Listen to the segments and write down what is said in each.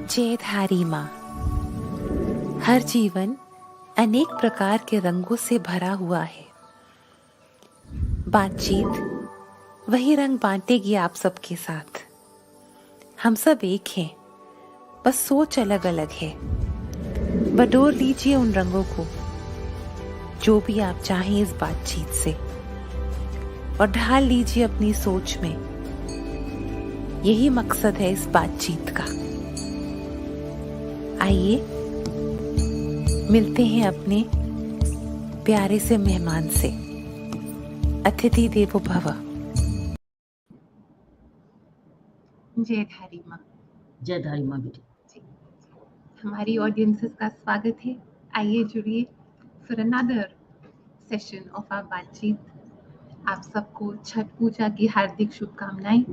जयधारी माँ। हर जीवन अनेक प्रकार के रंगों से भरा हुआ है। बातचीत वही रंग बांटेगी आप सबके साथ। हम सब एक हैं, बस सोच अलग अलग है। बटोर लीजिए उन रंगों को, जो भी आप चाहें इस बातचीत से, और ढाल लीजिए अपनी सोच में। यही मकसद है इस बातचीत का। आइए मिलते हैं अपने प्यारे से मेहमान से। अतिथि देवो भव। जयधारी माँ। जयधारी माँ बेटी। हमारी ऑडियंसेस का स्वागत है। आइए जुड़िए for another session of our बातचीत। आप सबको छठ पूजा की हार्दिक शुभकामनाएं।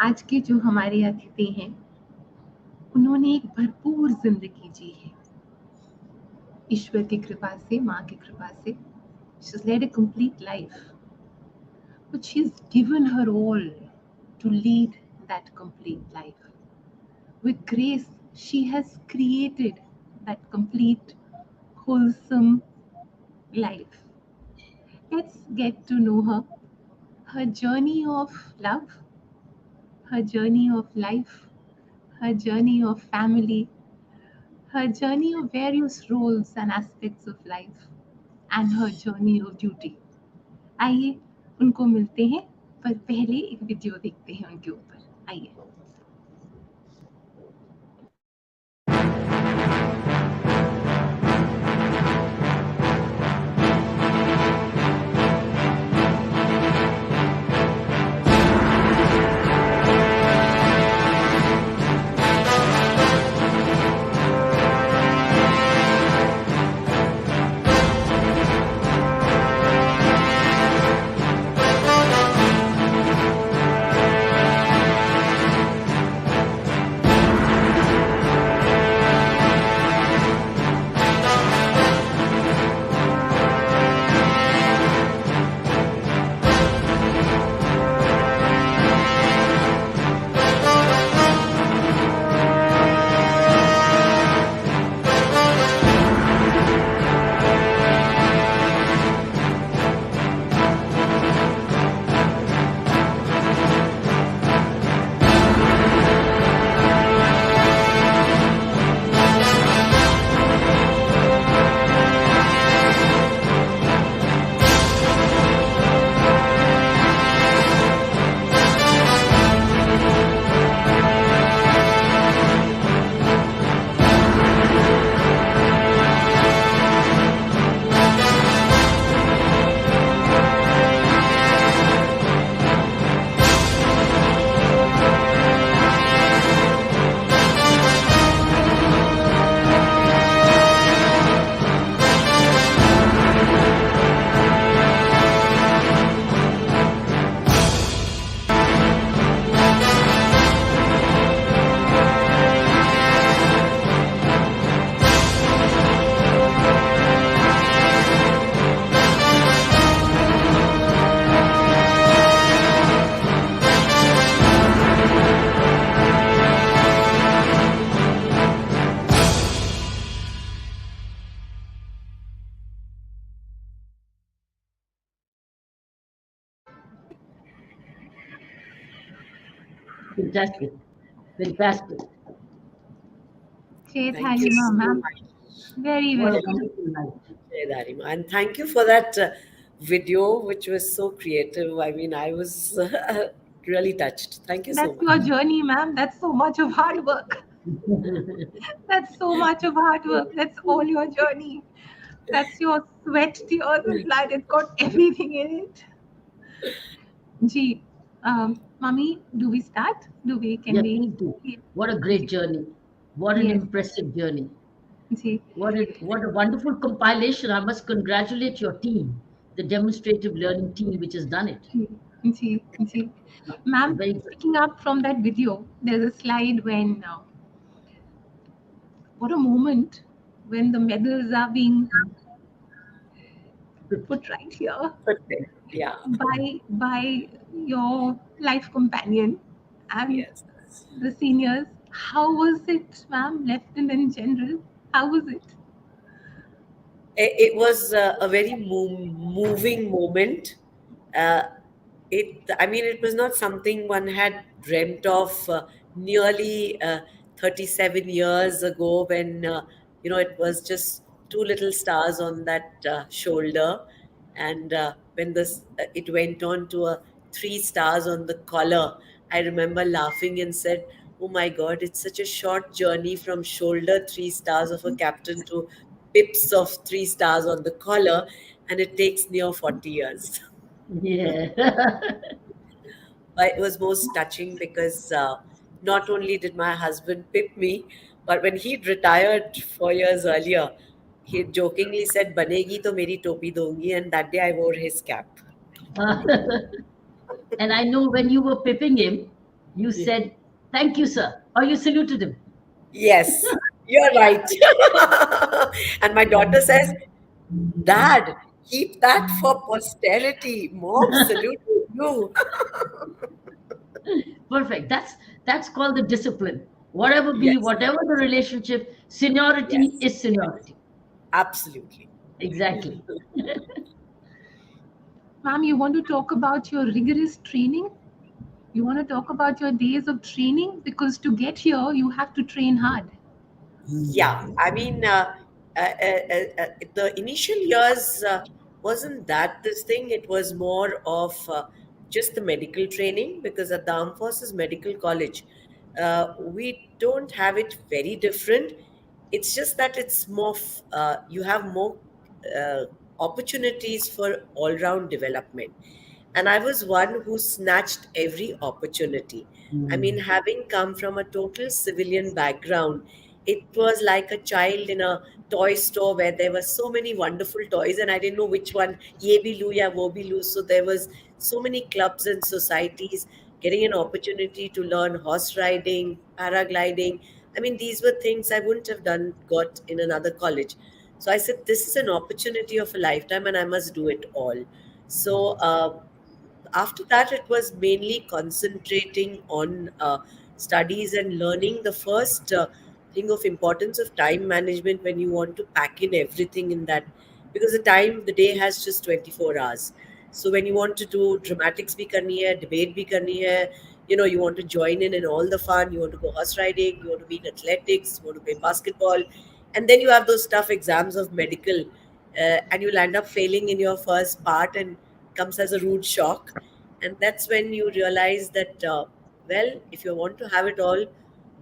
आज के जो हमारे अतिथि हैं, उन्होंने एक भरपूर जिंदगी जी है। ईश्वर की कृपा से, माँ की कृपा से, she's led a complete life, but she's given her all to lead that complete life. With grace, she has created that complete, wholesome life. Let's get to know her, her journey of love, her journey of life, her journey of family, her journey of various roles and aspects of life, and her journey of duty. आइए उनको मिलते हैं, पर पहले एक video देखते हैं उनके ऊपर। आइए। Fantastic. Fantastic. Jayधारी ma'am. Very welcome. Jayधारी ma'am. And thank you for that video, which was so creative. I mean, I was really touched. Thank you so much. That's your journey, ma'am. That's so much of hard work. That's so much of hard work. That's all your journey. That's your sweat, tears, and blood. It's got everything in it. Gee, mommy, do we start? Do we? Can Yeah, we? please do. Yeah. What a great journey. What an Yes. impressive journey. Gee, What a wonderful compilation. I must congratulate your team, the demonstrative learning team, which has done it. gee, gee. Ma'am, Very good. picking up from that video, there's a slide when, what a moment when the medals are being put right here But yeah, by your life companion and yes. the seniors. How was it, ma'am, Lieutenant General? How was it? It was a very moving moment. Uh, I mean, it was not something one had dreamt of nearly 37 years ago when, it was just two little stars on that shoulder. And when it went on to a three stars on the collar, I remember laughing and said, "Oh my God, it's such a short journey from shoulder three stars of a captain to pips of three stars on the collar, and it takes near 40 years." Yeah. But it was most touching because not only did my husband pip me, but when he'd retired 4 years earlier, he jokingly said, "Banegi to meri topi dongi," and that day I wore his cap. And I know when you were pipping him, you Yeah. said, "Thank you, sir," or you saluted him. Yes, you're right. And my daughter says, "Dad, keep that for posterity. Mom saluted you." Perfect. That's called the discipline. Whatever be, Yes, whatever the relationship, seniority yes, is seniority. absolutely. Exactly. Ma'am, you want to talk about your rigorous training? You want to talk about your days of training? Because to get here, you have to train hard. Yeah, I mean, the initial years wasn't that this thing. It was more of just the medical training because at the Armed Forces Medical College, we don't have it very different. It's just that it's more, you have more uh, opportunities for all round development. And I was one who snatched every opportunity. I mean, having come from a total civilian background, it was like a child in a toy store where there were so many wonderful toys, and I didn't know which one, ye bhi lu ya wo bhi lu. So there was so many clubs and societies getting an opportunity to learn horse riding, paragliding. I mean, these were things I wouldn't have got in another college. So I said, this is an opportunity of a lifetime, and I must do it all. So after that, it was mainly concentrating on studies and learning the first thing of importance of time management when you want to pack in everything in that, because the day has just 24 hours. So when you want to do dramatics bhi karni hai, debate bhi karni hai, you want to join in all the fun, you want to go horse riding, you want to be in athletics, you want to play basketball, and then you have those tough exams of medical, and you'll end up failing in your first part, and comes as a rude shock. And that's when you realize that, well, if you want to have it all,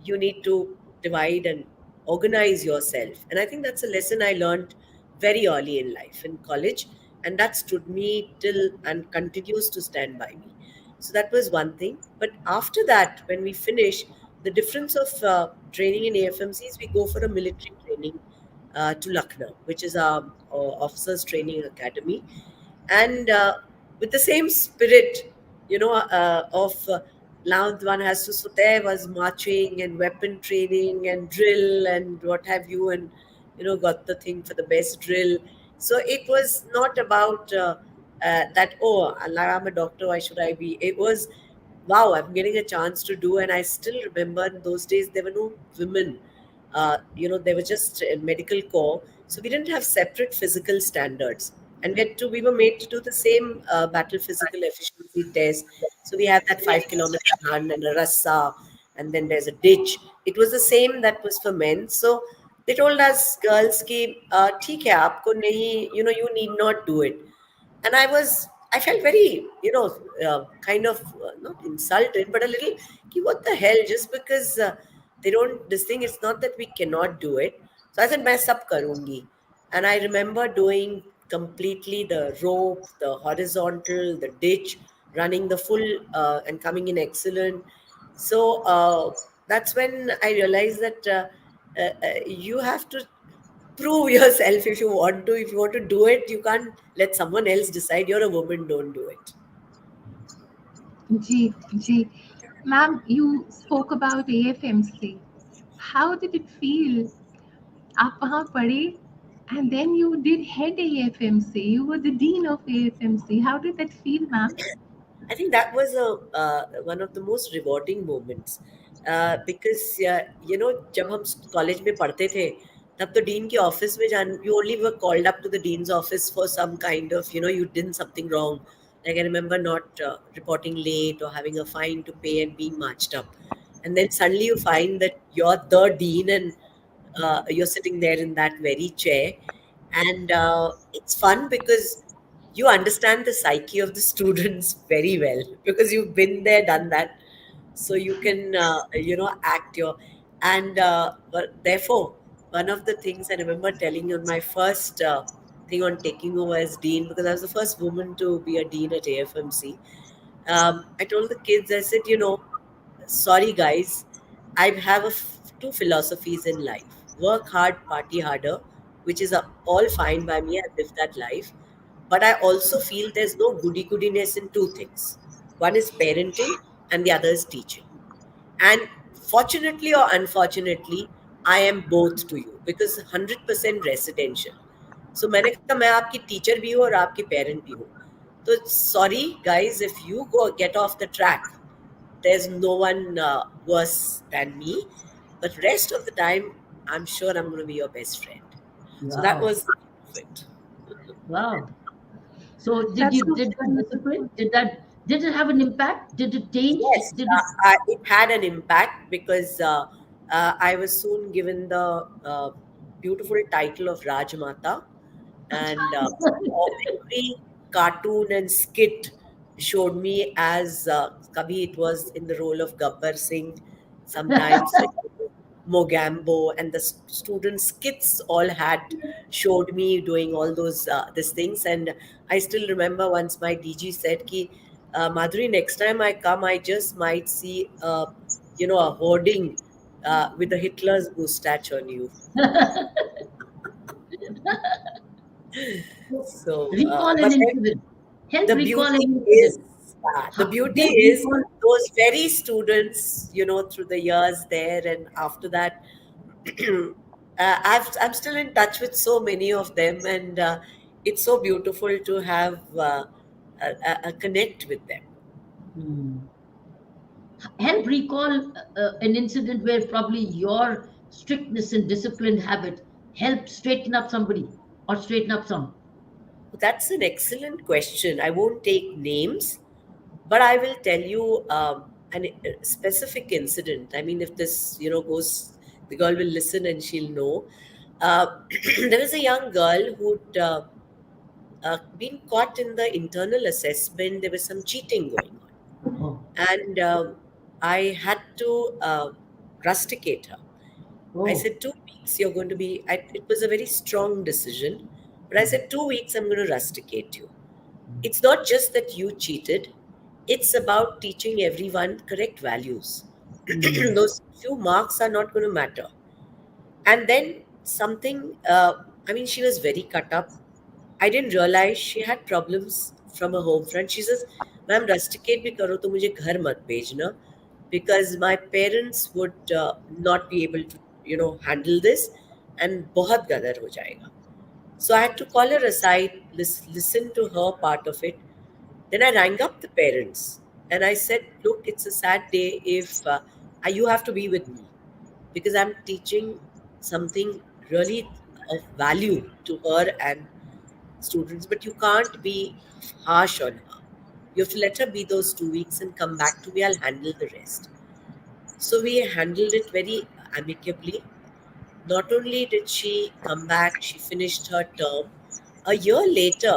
you need to divide and organize yourself. And I think that's a lesson I learned very early in life in college, and that stood me till and continues to stand by me. So that was one thing. But after that, when we finish, the difference of training in AFMC is we go for a military training to Lucknow, which is our officers training academy. And with the same spirit, of now one has to, so there was marching and weapon training and drill and what have you, and got the thing for the best drill. So it was not about that, oh, I'm a doctor, why should I be. It was, wow, I'm getting a chance to do. And I still remember in those days there were no women. They were just medical corps, so we didn't have separate physical standards, and we were made to do the same battle physical efficiency test. So we have that 5 kilometer run and a rassa, and then there's a ditch. It was the same that was for men. So they told us girls ki, theek hai, aapko nahi, you need not do it. And I felt very, kind of not insulted, but a little, ki, what the hell, just because they don't, this thing, it's not that we cannot do it. So I said, main sab karungi. And I remember doing completely the rope, the horizontal, the ditch, running the full and coming in excellent. So that's when I realized that you have to prove yourself if you want to. If you want to do it, you can't let someone else decide. You're a woman, don't do it. Ji, ji. Ma'am, you spoke about AFMC. How did it feel? आप वहाँ पढ़े and then you did head AFMC. You were the dean of AFMC. How did that feel, ma'am? I think that was a one of the most rewarding moments because जब हम college में पढ़ते थे तब तो डीन के office में जान you only were called up to the dean's office for some kind of you did something wrong. Like I remember not reporting late or having a fine to pay and being marched up, and then suddenly you find that you're the dean and you're sitting there in that very chair, and it's fun because you understand the psyche of the students very well because you've been there, done that, so you can act your and but therefore one of the things I remember telling you on my first thing on taking over as dean, because I was the first woman to be a dean at AFMC. I told the kids, I said, sorry guys, I have two philosophies in life: work hard, party harder, which is all fine by me. I live that life, but I also feel there's no goody goodiness in two things. One is parenting, and the other is teaching. And fortunately or unfortunately, I am both to you because 100% residential. So मैंने कहा मैं आपकी teacher भी हूँ और आपकी parent भी हूँ. तो sorry guys, if you go get off the track, there's no one worse than me. But rest of the time, I'm sure I'm going to be your best friend. So that Wow. was the end of it. Wow. So That's so did that discipline, beautiful. did it have an impact? Did it change? Yes, Did it? it had an impact because I was soon given the beautiful title of Rajmata, and every cartoon and skit showed me as Kabhi. It was in the role of Gabbar Singh, sometimes like Mogambo, and the student skits all had showed me doing all those these things. And I still remember once my DG said, "Ki Madhuri, next time I come, I just might see a hoarding with a Hitler's moustache on you." So, Recall an but then incident. Help the recall an beauty incident. is the beauty Help is recall. those very students, through the years there, and after that, I'm still in touch with so many of them, and it's so beautiful to have a connect with them. Hmm. Help recall an incident where probably your strictness and disciplined habit helped straighten up somebody or straighten up some. That's an excellent question. I won't take names, but I will tell you a specific incident. I mean, if this goes, the girl will listen and she'll know. Uh, there was a young girl who'd been caught in the internal assessment. There was some cheating going Oh, on, and I had to rusticate her. I oh. said, 2 weeks you're going to be. It was a very strong decision, but I said 2 weeks I'm going to rusticate you. It's not just that you cheated, it's about teaching everyone correct values. Hmm. Those few marks are not going to matter. And then something, I mean, she was very cut up. I didn't realize she had problems from her home front. She says, "Ma'am, rusticate bhi karo to mujhe ghar mat bhejna because my parents would not be able to, handle this and बहुत गदर हो जाएगा." So I had to call her aside, listen to her part of it. Then I rang up the parents and I said, "Look, it's a sad day if you have to be with me because I'm teaching something really of value to her and students, but you can't be harsh on her. You have to let her be those 2 weeks and come back to me. I'll handle the rest." So we handled it very amicably. Not only did she come back, she finished her term. A year later,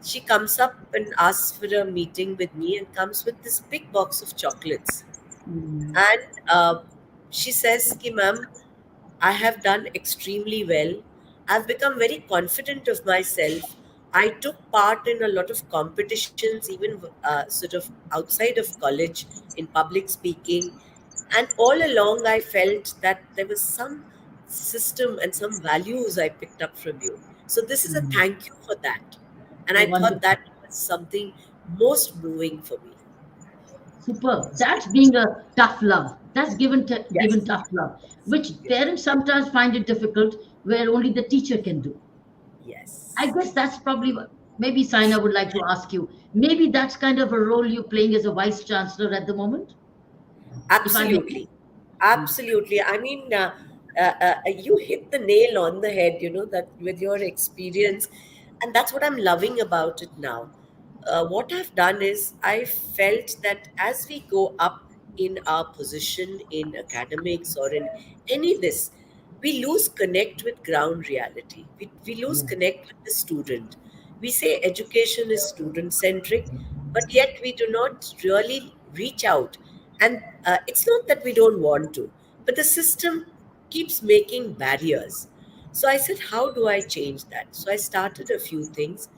she comes up and asks for a meeting with me and comes with this big box of chocolates. Hmm. And she says, Ki, ma'am, I have done extremely well. I've become very confident of myself. I took part in a lot of competitions, even sort of outside of college, in public speaking. And all along, I felt that there was some system and some values I picked up from you. So, this is a thank you for that. And Oh, I thought wonderful. that was something most moving for me. Superb. That's being a tough love. That's given Yes. tough love, which Yes. parents sometimes find it difficult, where only the teacher can do. I Yes. guess that's probably maybe sign I would like to ask you. Maybe that's kind of a role you're playing as a vice chancellor at the moment, if I may. Absolutely. Absolutely. I mean, you hit the nail on the head, that with your experience. And that's what I'm loving about it now. What I've done is I felt that as we go up in our position in academics or in any this, we lose connect with ground reality. We lose connect with the student. We say education is student centric, but yet we do not really reach out. And it's not that we don't want to, but the system keeps making barriers. So I said, how do I change that? So I started a few things.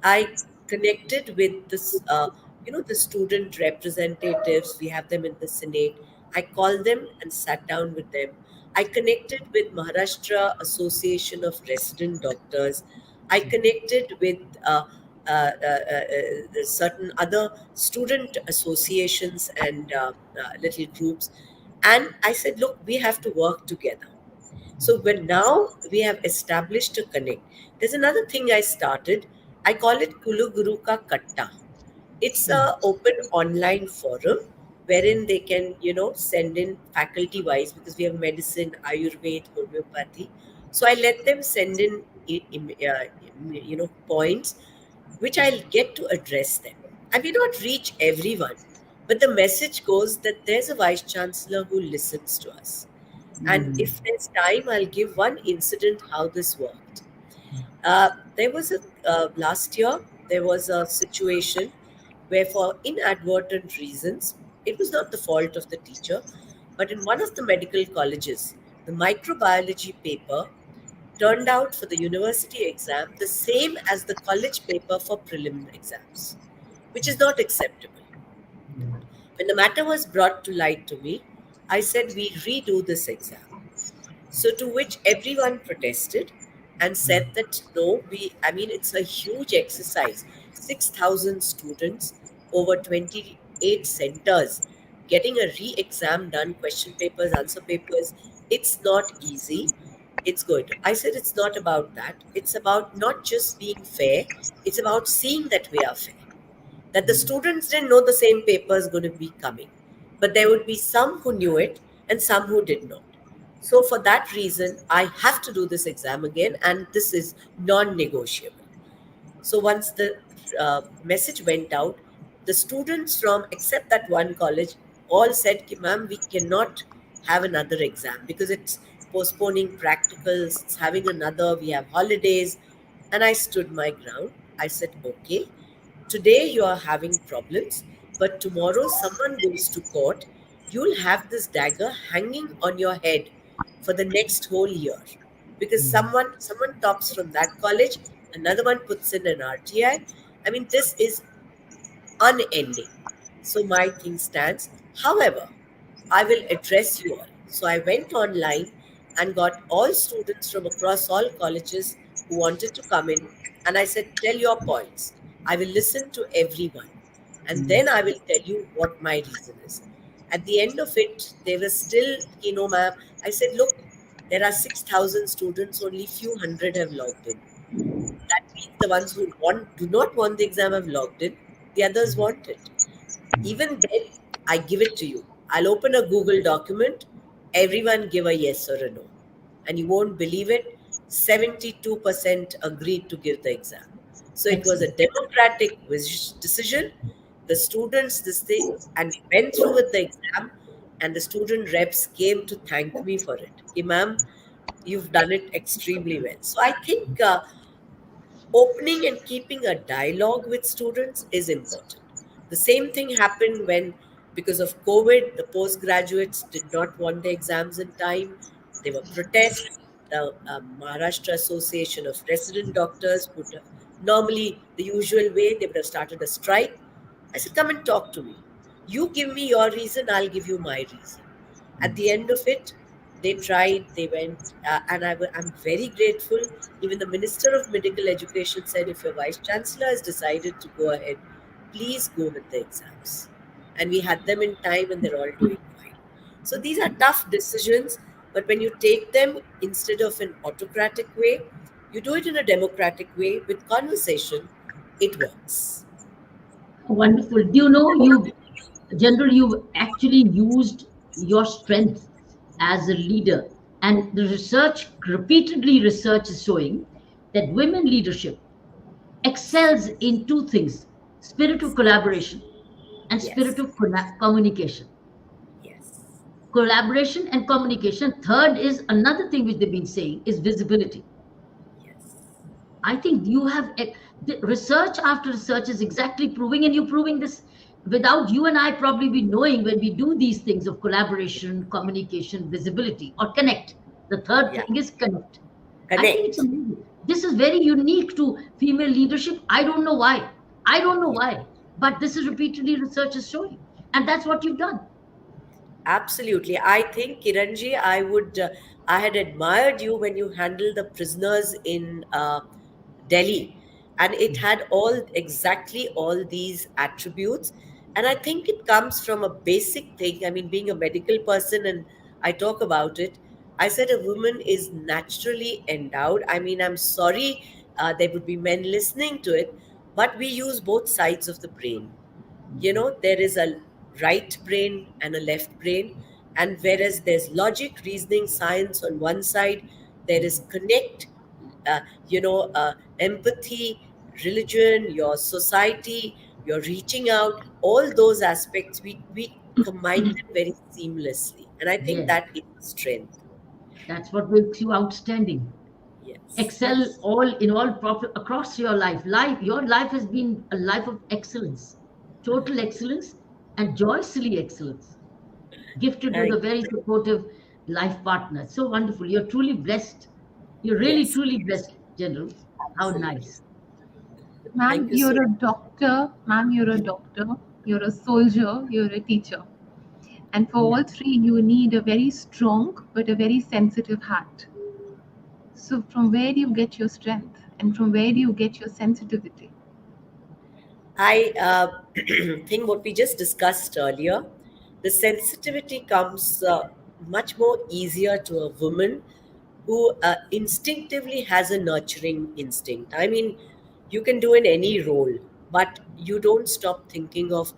I connected with this, the student representatives. We have them in the Senate. I called them and sat down with them. I connected with Maharashtra Association of Resident Doctors. I connected with certain other student associations and little groups. And I said, look, we have to work together. So when now we have established a connect, there's another thing I started. I call it Kulu Guru Ka Katta. It's a open online forum wherein they can, send in faculty wise because we have medicine, Ayurveda, homeopathy. So I let them send in, points which I'll get to address them. I may not reach everyone, but the message goes that there's a vice chancellor who listens to us. And if there's time, I'll give one incident how this worked. There was a last year there was a situation where, for inadvertent reasons, it was not the fault of the teacher, but in one of the medical colleges, the microbiology paper turned out for the university exam the same as the college paper for prelim exams, which is not acceptable. When the matter was brought to light to me, I said we redo this exam. So to which everyone protested and said that no, I mean, it's a huge exercise. 6,000 students over 28 centers getting a re-exam done, question papers, answer papers. It's not easy. It's good. I said it's not about that. It's about not just being fair. It's about seeing that we are fair, that the students didn't know the same paper is going to be coming, but there would be some who knew it and some who did not. So, for that reason, I have to do this exam again, and this is non negotiable. So once the message went out, the students from except that one college all said, "Ki, ma'am, we cannot have another exam because it's postponing practicals, it's having another, we have holidays." And I stood my ground. I said, okay, today you are having problems, but tomorrow someone goes to court, you'll have this dagger hanging on your head for the next whole year because someone tops from that college, another one puts in an RTI. I mean, this is unending. So my thing stands. However, I will address you all. So I went online and got all students from across all colleges who wanted to come in. And I said, tell your points. I will listen to everyone. And then I will tell you what my reason is. At the end of it, they were still, ma'am. I said, look, there are 6,000 students, only few hundred have logged in. That means the ones who do not want the exam have logged in, the others want it. Even then, I give it to you. I'll open a Google document, everyone give a yes or a no. And you won't believe it, 72% agreed to give the exam. So it was a Excellent. democratic decision. The students, this thing, and we went through with the exam, and the student reps came to thank me for it. Ma'am, you've done it extremely well. So I think opening and keeping a dialogue with students is important. The same thing happened when, because of COVID, the postgraduates did not want the exams in time. There were protests. the Maharashtra Association of Resident Doctors would normally, the usual way, they would have started a strike. I said, come and talk to me. You give me your reason, I'll give you my reason. At the end of it, they tried, they went, and I'm very grateful. Even the Minister of Medical Education said, if your Vice Chancellor has decided to go ahead, please go with the exams. And we had them in time, and they're all doing fine. So these are tough decisions, but when you take them instead of an autocratic way, you do it in a democratic way with conversation, it works. Wonderful. Do you know General, you've actually used your strength as a leader, and the research is showing that women leadership excels in two things: spirit of collaboration and spirit Yes, of communication. yes, Collaboration and communication. Third is another thing which they've been saying is visibility. yes, I think you have the research after research is exactly proving, and you're proving this without you and I probably be knowing when we do these things of collaboration, communication, visibility, or connect. The third yeah. thing is connect. I think it's Connect. amazing. This is very unique to female leadership. I don't know why. I don't know Yeah. why. But this is repeatedly research is showing. And that's what you've done. Absolutely. I think, Kiranji, I had admired you when you handled the prisoners in Delhi. And it had exactly all these attributes. And I think it comes from a basic thing. I mean, being a medical person, and I talk about it, I said a woman is naturally endowed. I mean, I'm sorry, there would be men listening to it, but we use both sides of the brain. There is a right brain and a left brain, and whereas there's logic, reasoning, science on one side, there is connect, uh, empathy, religion, your society, your reaching out, all those aspects, we combine them very seamlessly, and I think Yes. that is a strength. That's what makes you outstanding. Yes, Excel all in all across your life. Your life has been a life of excellence, total excellence, and joyously excellence. Gifted with a thank very supportive life partner. So wonderful. You're truly blessed. You're really, yes, truly blessed, General. How absolutely. nice. Ma'am, Thank you so you're a much. doctor. Ma'am, you're a doctor. You're a soldier. You're a teacher. And for Yeah. all three, you need a very strong but a very sensitive heart. So, from where do you get your strength? And from where do you get your sensitivity? I think what we just discussed earlier, the sensitivity comes much more easier to a woman who instinctively has a nurturing instinct. I mean, you can do in any role, but you don't stop thinking of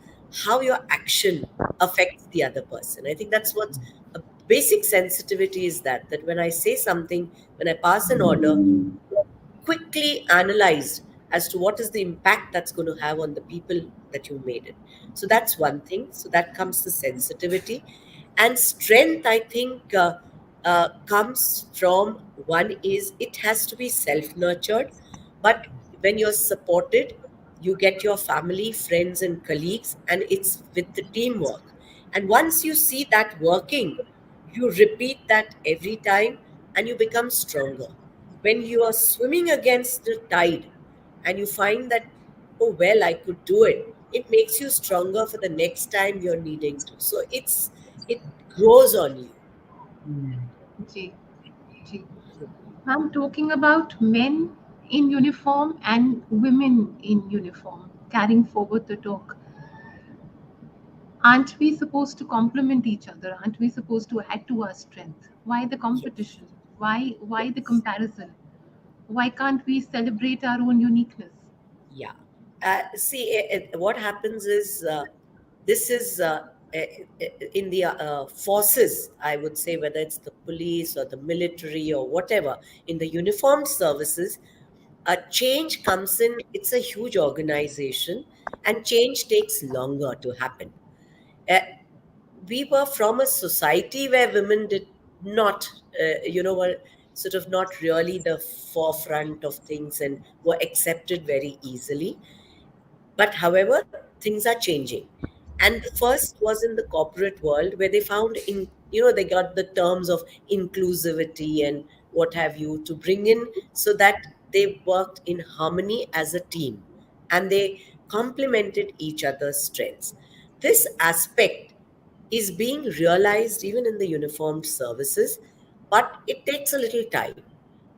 how your action affects the other person. I think that's what a basic sensitivity is, that when I say something, when I pass an order, quickly analyzed as to what is the impact that's going to have on the people that you made it. So that's one thing. So that comes the sensitivity. And strength, I think, comes from, one is it has to be self nurtured, but when you're supported, you get your family, friends, and colleagues, and it's with the teamwork. And once you see that working, you repeat that every time and you become stronger. When you are swimming against the tide and you find that, oh, well, I could do it, it makes you stronger for the next time you're needing to. So it grows on you. Ji, ji. I'm talking about men in uniform and women in uniform, carrying forward the talk. Aren't we supposed to complement each other? Aren't we supposed to add to our strength? Why the Yes, competition? Why the yes. comparison? Why can't we celebrate our own uniqueness? Yeah. See, what happens is this is uh, in the forces, I would say, whether it's the police or the military or whatever, in the uniformed services, a change comes in. It's a huge organization, and change takes longer to happen. Uh, we were from a society where women did not, were sort of not really the forefront of things and were accepted very easily. But however, things are changing. And the first was in the corporate world where they found they got the terms of inclusivity and what have you, to bring in so that they worked in harmony as a team and they complemented each other's strengths. This aspect is being realized even in the uniformed services, but it takes a little time.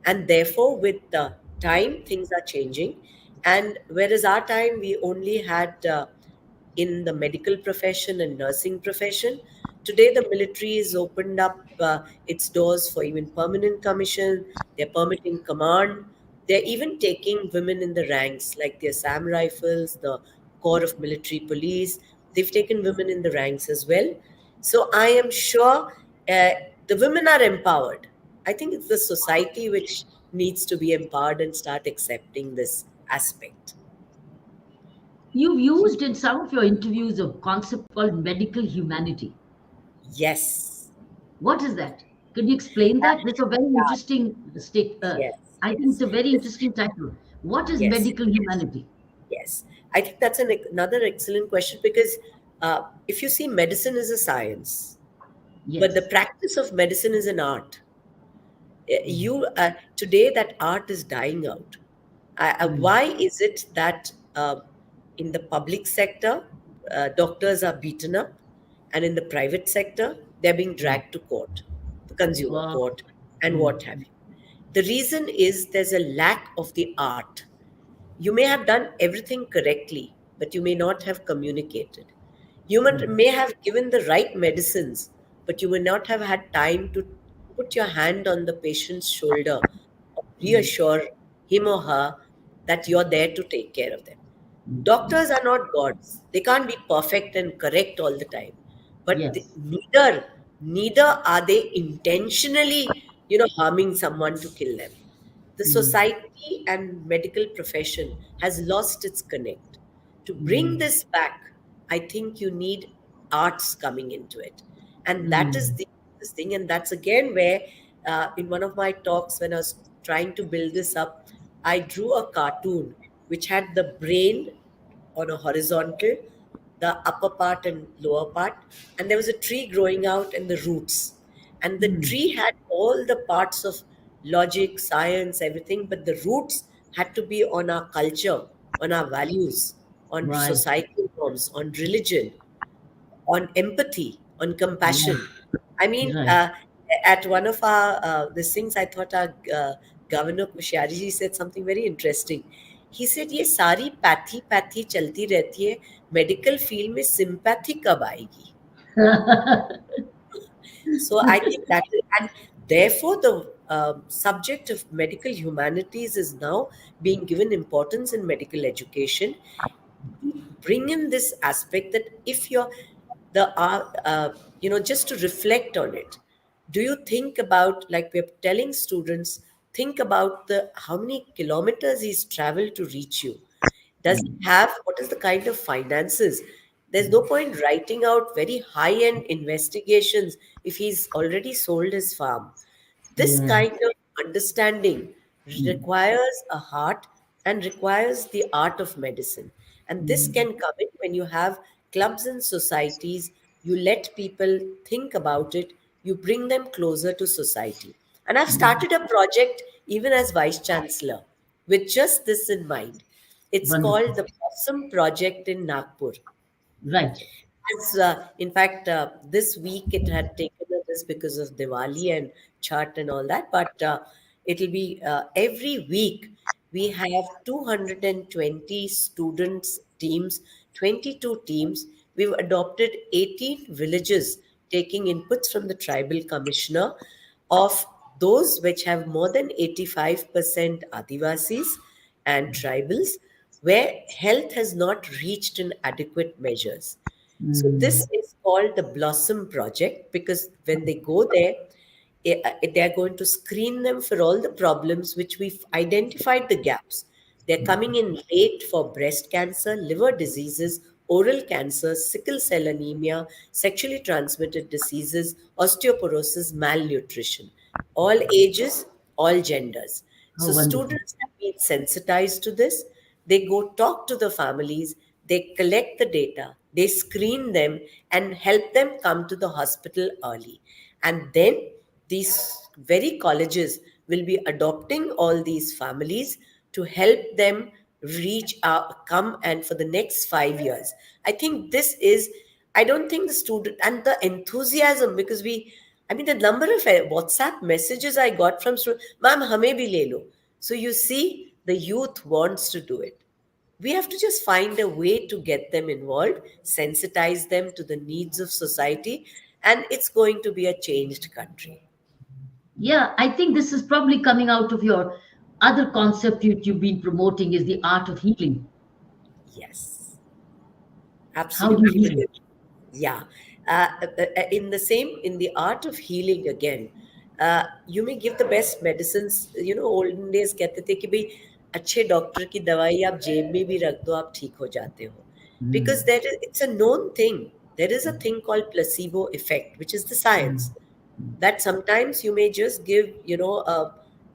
And therefore, with the time, things are changing. And whereas our time, we only had in the medical profession and nursing profession, today the military has opened up its doors for even permanent commission. They're permitting command. They're even taking women in the ranks, like the Assam Rifles, the Corps of Military Police. They've taken women in the ranks as well. So I am sure the women are empowered. I think it's the society which needs to be empowered and start accepting this aspect. You've used in some of your interviews a concept called medical humanity. Yes. What is that? Can you explain that? That's a very interesting Yes, I think yes. it's a very This, interesting title. What is yes, medical humanity? yes. I think that's another excellent question because if you see, medicine is a science, but the Yes. practice of medicine is an art. You today that art is dying out. Mm. Why is it that in the public sector doctors are beaten up, and in the private sector they're being Mm. dragged to court, the consumer Wow. court, and Mm. what have you? The reason is there's a lack of the art. You may have done everything correctly, but you may not have communicated. Mm. May have given the right medicines, but you may not have had time to put your hand on the patient's shoulder or Mm. reassure him or her that you're there to take care of them. Mm. Doctors are not gods. They can't be perfect and correct all the time. But Yes. neither are they intentionally, harming someone to kill them. The Mm. society and medical profession has lost its connect. To bring Mm. this back, I think you need arts coming into it. And that is Mm. this thing. And that's again where, in one of my talks, when I was trying to build this up, I drew a cartoon which had the brain on a horizontal, the upper part and lower part, and there was a tree growing out and the roots. And the Mm. tree had all the parts of logic, science, everything, but the roots had to be on our culture, on our values, on Right. societal norms, on religion, on empathy, on Right. compassion. I mean, Right. at one of our these things, I thought our governor Kushyari ji said something very interesting. He said, "ये सारी pathy pathy चलती रहती है, medical field में sympathy कब आएगी?" So I think that, and therefore the subject of medical humanities is now being given importance in medical education. Bring in this aspect that if you're just to reflect on it, do you think about, like we're telling students, think about the how many kilometers he's traveled to reach you. Does he have, what is the kind of finances? There's no point writing out very high end investigations if he's already sold his farm. This Yeah. kind of understanding Mm. requires a heart and requires the art of medicine. And this Mm. can come in when you have clubs and societies, you let people think about it, you bring them closer to society. And I've started a project even as vice chancellor with just this in mind. It's Wonderful. called the Blossom Project in Nagpur. Right. As, in fact, this week it had taken this because of Diwali and Chhat and all that, but it'll be every week we have 220 students teams, 22 teams. We've adopted 18 villages taking inputs from the tribal commissioner of those which have more than 85% Adivasis and tribals, where health has not reached in adequate measures. So Mm. this is called the Blossom Project because when they go there, they are going to screen them for all the problems which we've identified the gaps. They're coming in late for breast cancer, liver diseases, oral cancer, sickle cell anemia, sexually transmitted diseases, osteoporosis, malnutrition. All ages, all genders. Oh, So wonderful. students have been sensitized to this. They go talk to the families, they collect the data, they screen them and help them come to the hospital early. And then these very colleges will be adopting all these families to help them reach out, come and for the next 5 years. I think this is, I don't think the student and the enthusiasm, because I mean, the number of WhatsApp messages I got from students, ma'am, hame bhi le lo. So you see, the youth wants to do it. We have to just find a way to get them involved, sensitize them to the needs of society, and it's going to be a changed country. Yeah, I think this is probably coming out of your other concept you've been promoting is the art of healing. Yes, How do you absolutely. heal? Yeah. In the same, in the art of healing again, you may give the best medicines. You know, olden days कहते थे कि भाई अच्छे doctor की दवाई आप जेब में भी रख दो, आप ठीक हो जाते हो. Because it's a known thing. There is a thing called placebo effect, which is the science that sometimes you may just give,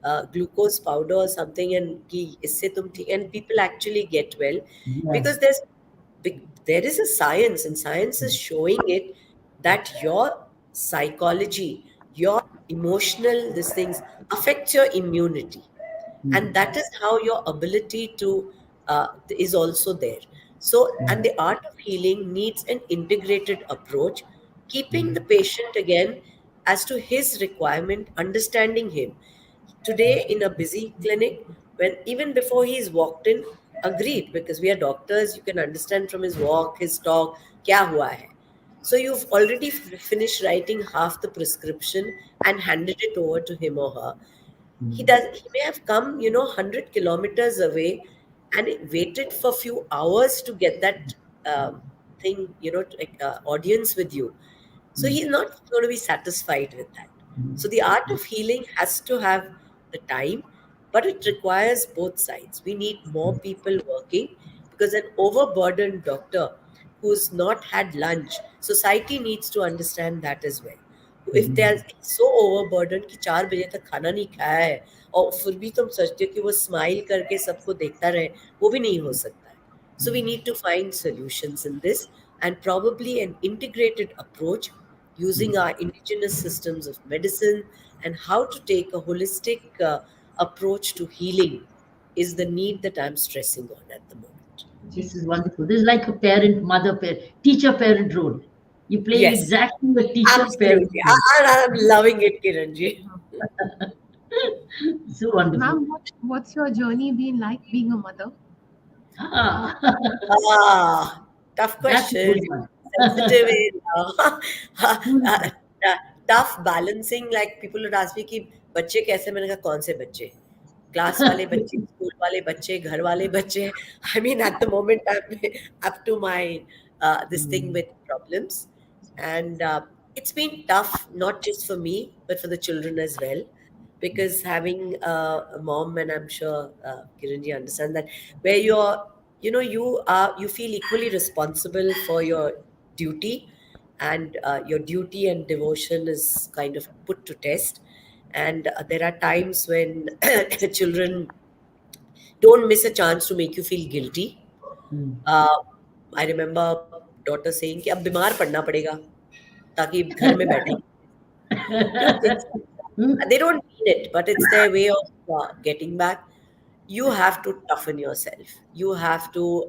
a glucose powder or something, and कि इससे तुम ठीक, and people actually get well, Yes. because there is a science, and science is showing it that your psychology, your emotional these things affects your immunity, and that is how your ability to is also there. So, and the art of healing needs an integrated approach, keeping the patient again as to his requirement, understanding him. Today in a busy clinic, when even before he's walked in, agreed, because we are doctors, you can understand from his walk, his talk, kya hua hai. So you've already finished writing half the prescription and handed it over to him or her. He may have come, 100 kilometers away, and waited for a few hours to get that thing, audience with you. So he's not going to be satisfied with that. So the art of healing has to have the time, but it requires both sides. We need more people working, because an overburdened doctor who's not had lunch, society needs to understand that as well. If they are so overburdened कि 4 बजे तक खाना नहीं खाया है, और फिर भी तुम सोचते हो कि वो स्माइल करके सबको देखता रहे, वो भी नहीं हो सकता है. So we need to find solutions in this, and probably an integrated approach using our indigenous systems of medicine, and how to take a holistic approach to healing is the need that I'm stressing on at the moment. This is wonderful. This is like a parent, mother, parent, teacher, parent role. You're playing Yes, exactly the teacher, parent absolutely. role. I'm loving it, Kiranji. So wonderful. Ma'am, what's your journey been like being a mother? Ah, Ah, tough that's a question. good one. Sensitive area. Tough balancing. Like people would ask me कि बच्चे कैसे, मैंने कहा कौन से बच्चे, class वाले बच्चे, स्कूल वाले बच्चे, घर वाले बच्चे. I mean, at the moment, I'm up to my this thing with problems, and it's been tough, not just for me, but for the children as well, because having a mom, and I'm sure Kiranji understand that, where you feel equally responsible for your duty, and your duty and devotion is kind of put to test, and there are times when children don't miss a chance to make you feel guilty. uh, I remember daughter saying कि अब बीमार पड़ना पड़ेगा ताकि घर में बैठे, things like that. They don't mean it, but it's their way of getting back. You have to toughen yourself. You have to.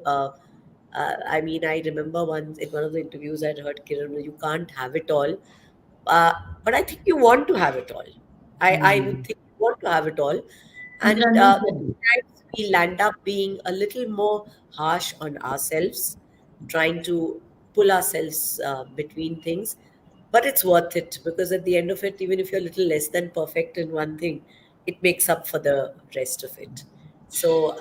I mean, I remember once in one of the interviews I'd heard Kiran, you can't have it all. Uh, but I think you want to have it all. I would think you want to have it all. And Indranil said this. sometimes we land up being a little more harsh on ourselves, trying to pull ourselves between things. But it's worth it, because at the end of it, even if you're a little less than perfect in one thing, it makes up for the rest of it. So,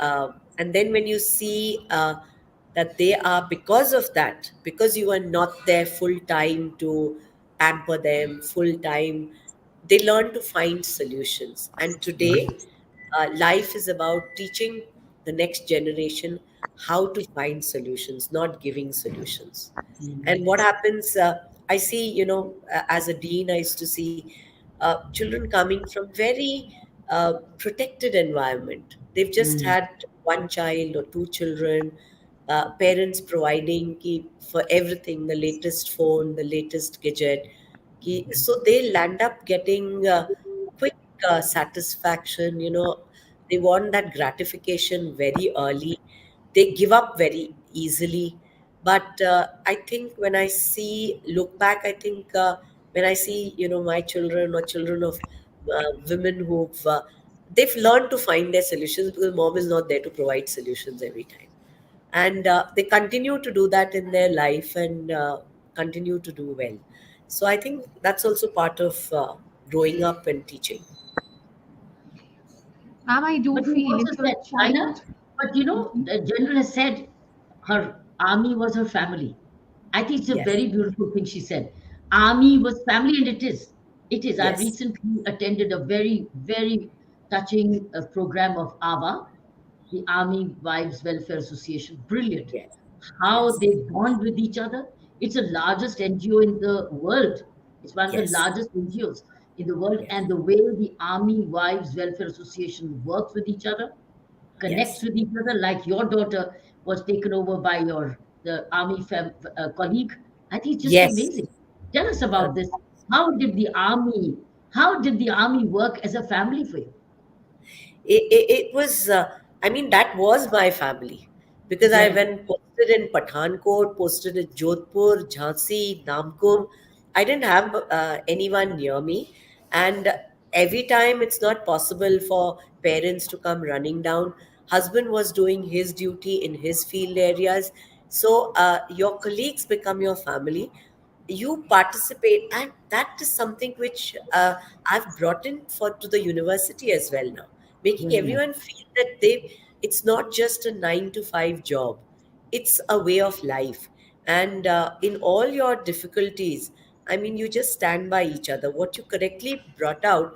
and then when you see that they are, because of that, because you are not there full time to pamper them full time, they learn to find solutions. And today, life is about teaching the next generation how to find solutions, not giving solutions. And what happens, I see, as a dean, I used to see children coming from very protected environment. They've just had one child or two children, parents providing for everything, the latest phone, the latest gadget. So they land up getting quick satisfaction, they want that gratification very early. They give up very easily. But I think when I look back, I think when I see, my children or children of women they've learned to find their solutions because mom is not there to provide solutions every time. And they continue to do that in their life and continue to do well. So I think that's also part of growing up and teaching. Ma'am, I do But you feel also if your said China, child. but the general has said her army was her family. I think it's a Yes, very beautiful thing she said. Army was family, and it is. It is. I've yes, recently attended a very, very touching program of AWA, the Army Wives Welfare Association. Brilliant. yes, How yes, they bond with each other. It's the largest NGO in the world. It's one of the yes, largest NGOs in the world. yes, And the way the Army Wives Welfare Association works with each other, connects yes, with each other, like your daughter was taken over by your the army colleague. I think it's just yes. amazing. Tell us Uh, about this. How did the army? How did the army work as a family for you? it was I mean, that was my family because I Yes. went posted in Pathankot, posted in Jodhpur, Jhansi, Namkum. I didn't have anyone near me. And every time it's not possible for parents to come running down, husband was doing his duty in his field areas. So your colleagues become your family. You participate, and that is something which I've brought in for to the university as well now, making Very nice. everyone feel that it's not just a 9 to 5 job, it's a way of life. And in all your difficulties, I mean, you just stand by each other. What you correctly brought out,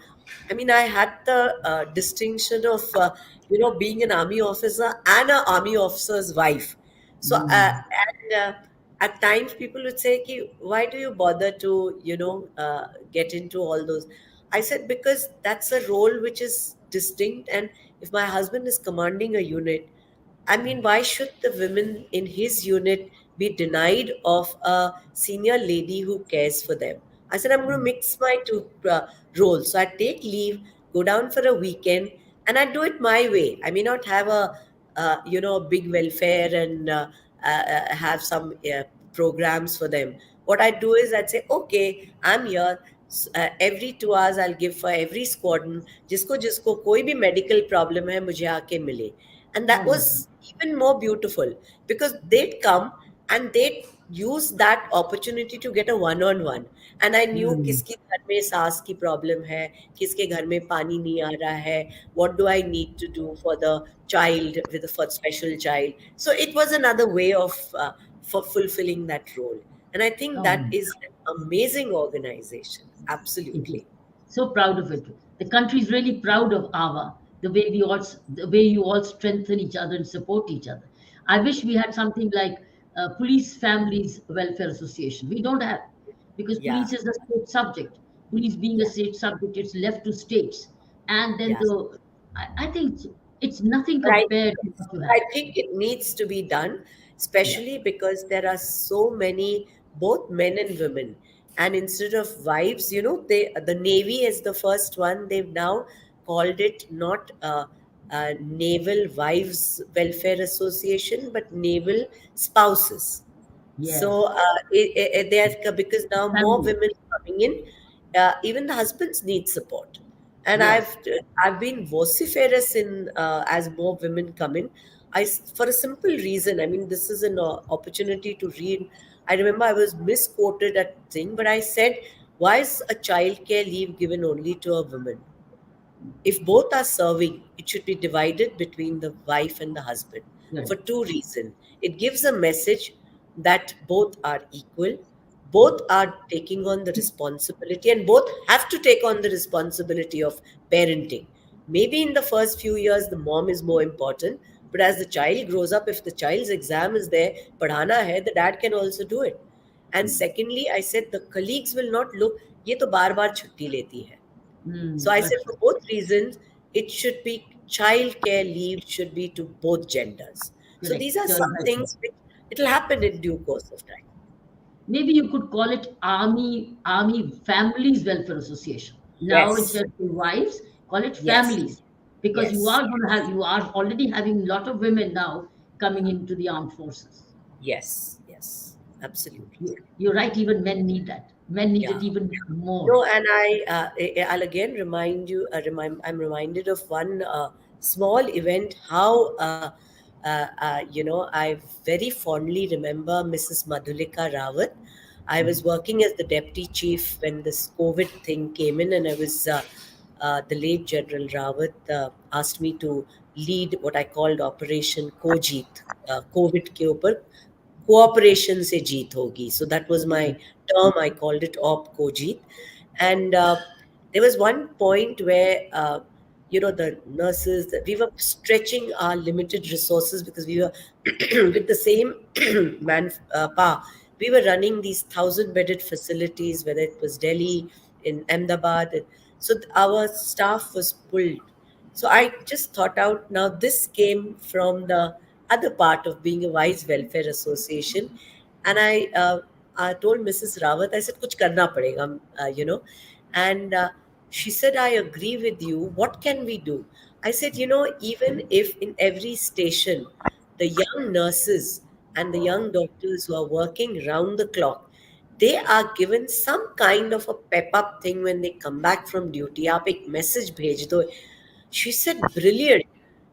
I mean, I had the distinction of being an army officer and an army officer's wife. So Mm. and at times people would say, Ki, why do you bother to get into all those? I said, because that's a role which is distinct. And if my husband is commanding a unit, I mean, why should the women in his unit be denied of a senior lady who cares for them? I said, I'm going to mix my two roles. So I take leave, go down for a weekend, and I do it my way. I may not have big welfare and have some programs for them. What I do is I'd say, okay, I'm here. Every 2 hours I'll give for every squadron. जिसको जिसको कोई भी medical problem है मुझे आके मिले. And that Oh, was even more beautiful because they'd come and they'd use that opportunity to get a one-on-one. And I knew mm. किसके घर में सांस की प्रॉब्लम है, किसके घर में पानी नहीं आ रहा है, what do I need to do for the child, for special child. So it was another way of for fulfilling that role. And I think that Oh. is an amazing organization. It is. Absolutely. So proud of it. The country is really proud of AWA, the way you all strengthen each other and support each other. I wish we had something like Police Families Welfare Association. We don't have, because Yeah, police is a state subject. Police being a yeah, state subject, it's left to states. And then yeah. I think it's nothing But compared to what you I have. think it needs to be done, Yeah. especially because there are so many, both men and women. And instead of wives, the Navy is the first one. They've now called it not Naval Wives Welfare Association, but Naval Spouses. So Yes. because now more Family. women coming in, even the husbands need support. And Yes. I've been vociferous in as more women come in. For a simple reason. I mean, this is an opportunity to read. I remember I was misquoted at thing, but I said, "Why is a child care leave given only to a woman? If both are serving, it should be divided between the wife and the husband for Good. two reasons. It gives a message that both are equal, both are taking on the responsibility, and both have to take on the responsibility of parenting. Maybe in the first few years, the mom is more important, but as the child grows up, if the child's exam is there, padhana hai, the dad can also do it. And secondly, I said the colleagues will not look, ये तो बार बार छुट्टी लेती है. So I said That's for both reasons, it should be child care leave should be to both genders. So these correct. are some things which it'll happen in due course of time. Maybe you could call it Army Families Welfare Association. Now Yes. instead of wives, call it Yes. families, because Yes. you are already having a lot of women now coming into the armed forces. Yes. Yes. Absolutely. You're right, even men need that. Men need Yeah. it even more. No, and I'll again remind you. I'm reminded of one small event. How I very fondly remember Mrs. Madhulika Rawat. I was working as the deputy chief when this COVID thing came in, and I was the late General Rawat asked me to lead what I called Operation Kojit. COVID के ऊपर cooperation से जीत होगी. So that was my term. I called it Op Kojit. And there was one point where, the nurses, we were stretching our limited resources because we were with the same power. We were running these 1,000-bedded facilities, whether it was Delhi, in Ahmedabad. So our staff was pulled. So I just thought out, now this came from the other part of being a wise welfare association. And I told Mrs. Rawat, I said, kuch karna padega, and she said, I agree with you. What can we do? I said, even if in every station, the young nurses and the young doctors who are working round the clock, they are given some kind of a pep up thing when they come back from duty. आप एक message भेज दो. She said, brilliant.